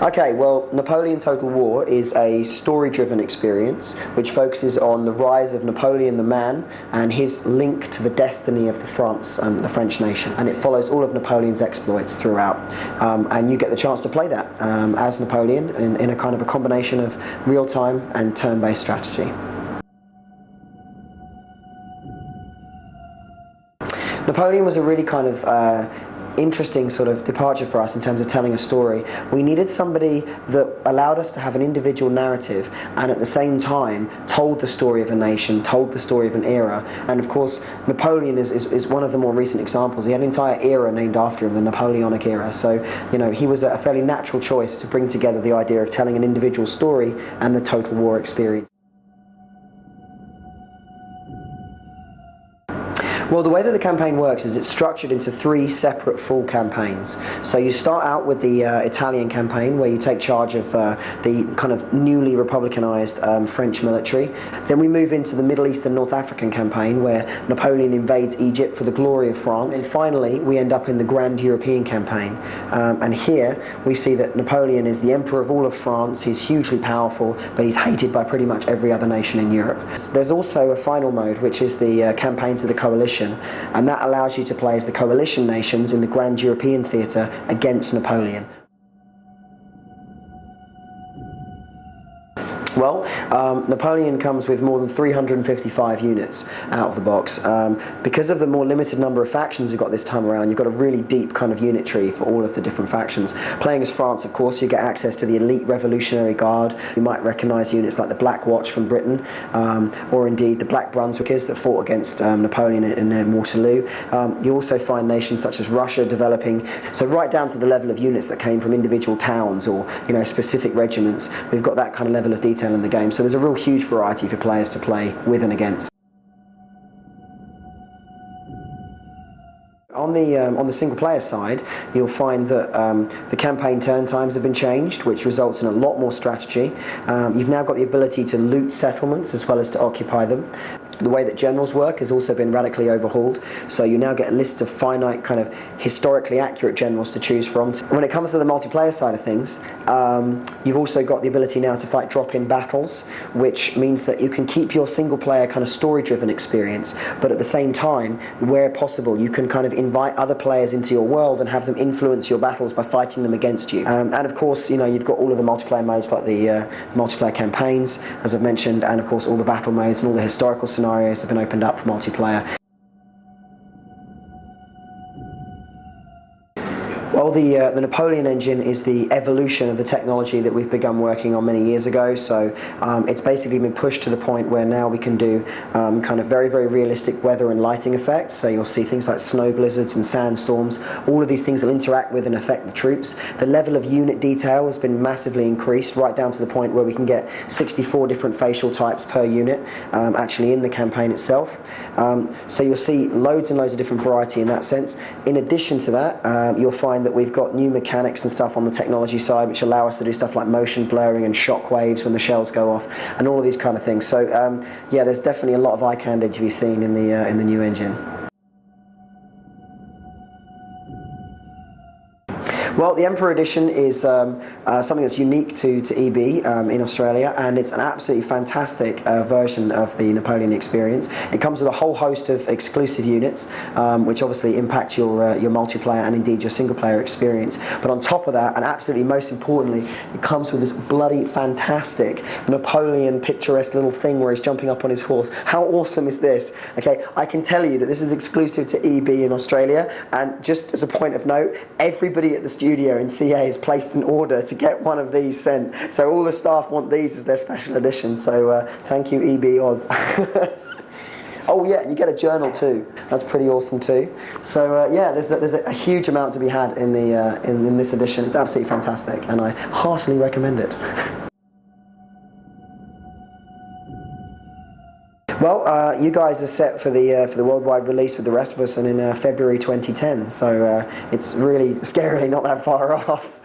Okay, well, Napoleon Total War is a story-driven experience which focuses on the rise of Napoleon the man and his link to the destiny of France and the French nation. And it follows all of Napoleon's exploits throughout. And you get the chance to play that as Napoleon in a kind of a combination of real-time and turn-based strategy. Napoleon was a really kind of interesting sort of departure for us in terms of telling a story. We needed somebody that allowed us to have an individual narrative and at the same time told the story of a nation, told the story of an era. And of course Napoleon is one of the more recent examples. He had an entire era named after him, the Napoleonic era. So, you know, he was a fairly natural choice to bring together the idea of telling an individual story and the Total War experience. Well, the way that the campaign works is it's structured into 3 separate full campaigns. So you start out with the Italian campaign, where you take charge of the kind of newly republicanized French military. Then we move into the Middle East and North African campaign, where Napoleon invades Egypt for the glory of France. And finally, we end up in the Grand European campaign. And here we see that Napoleon is the emperor of all of France. He's hugely powerful, but he's hated by pretty much every other nation in Europe. There's also a final mode, which is the campaigns of the coalition. And that allows you to play as the coalition nations in the Grand European theatre against Napoleon. Well, Napoleon comes with more than 355 units out of the box. Because of the more limited number of factions we've got this time around, you've got a really deep kind of unit tree for all of the different factions. Playing as France, of course, you get access to the elite Revolutionary Guard. You might recognise units like the Black Watch from Britain, or indeed the Black Brunswickers that fought against Napoleon in Waterloo. You also find nations such as Russia developing, so right down to the level of units that came from individual towns or, you know, specific regiments. We've got that kind of level of detail in the game, so there's a real huge variety for players to play with and against. On the single player side, you'll find that the campaign turn times have been changed, which results in a lot more strategy. You've now got the ability to loot settlements as well as to occupy them. The way that generals work has also been radically overhauled, so you now get a list of finite kind of historically accurate generals to choose from. When it comes to the multiplayer side of things, you've also got the ability now to fight drop-in battles, which means that you can keep your single player kind of story-driven experience, but at the same time, where possible, you can kind of invite other players into your world and have them influence your battles by fighting them against you. And of course, you know, you've got all of the multiplayer modes like the multiplayer campaigns, as I've mentioned, and of course all the battle modes and all the historical scenarios have been opened up for multiplayer. Well, the Napoleon Engine is the evolution of the technology that we've begun working on many years ago. So it's basically been pushed to the point where now we can do kind of very, very realistic weather and lighting effects. So you'll see things like snow blizzards and sandstorms. All of these things will interact with and affect the troops. The level of unit detail has been massively increased, right down to the point where we can get 64 different facial types per unit actually in the campaign itself. So you'll see loads and loads of different variety in that sense. In addition to that, you'll find that we've got new mechanics and stuff on the technology side which allow us to do stuff like motion blurring and shock waves when the shells go off and all of these kind of things. So yeah, there's definitely a lot of eye candy to be seen in the new engine. Well, the Emperor Edition is something that's unique to EB in Australia, and it's an absolutely fantastic version of the Napoleon experience. It comes with a whole host of exclusive units, which obviously impact your multiplayer and indeed your single player experience. But on top of that, and absolutely most importantly, it comes with this bloody fantastic Napoleon picturesque little thing where he's jumping up on his horse. How awesome is this? Okay, I can tell you that this is exclusive to EB in Australia, and just as a point of note, everybody at the studio in CA has placed an order to get one of these sent. So all the staff want these as their special edition. So thank you, EB Oz. Oh yeah, you get a journal too. That's pretty awesome too. So yeah, there's a huge amount to be had in this edition. It's absolutely fantastic, and I heartily recommend it. Well, you guys are set for the worldwide release with the rest of us, and in February 2010. So it's really scarily not that far off.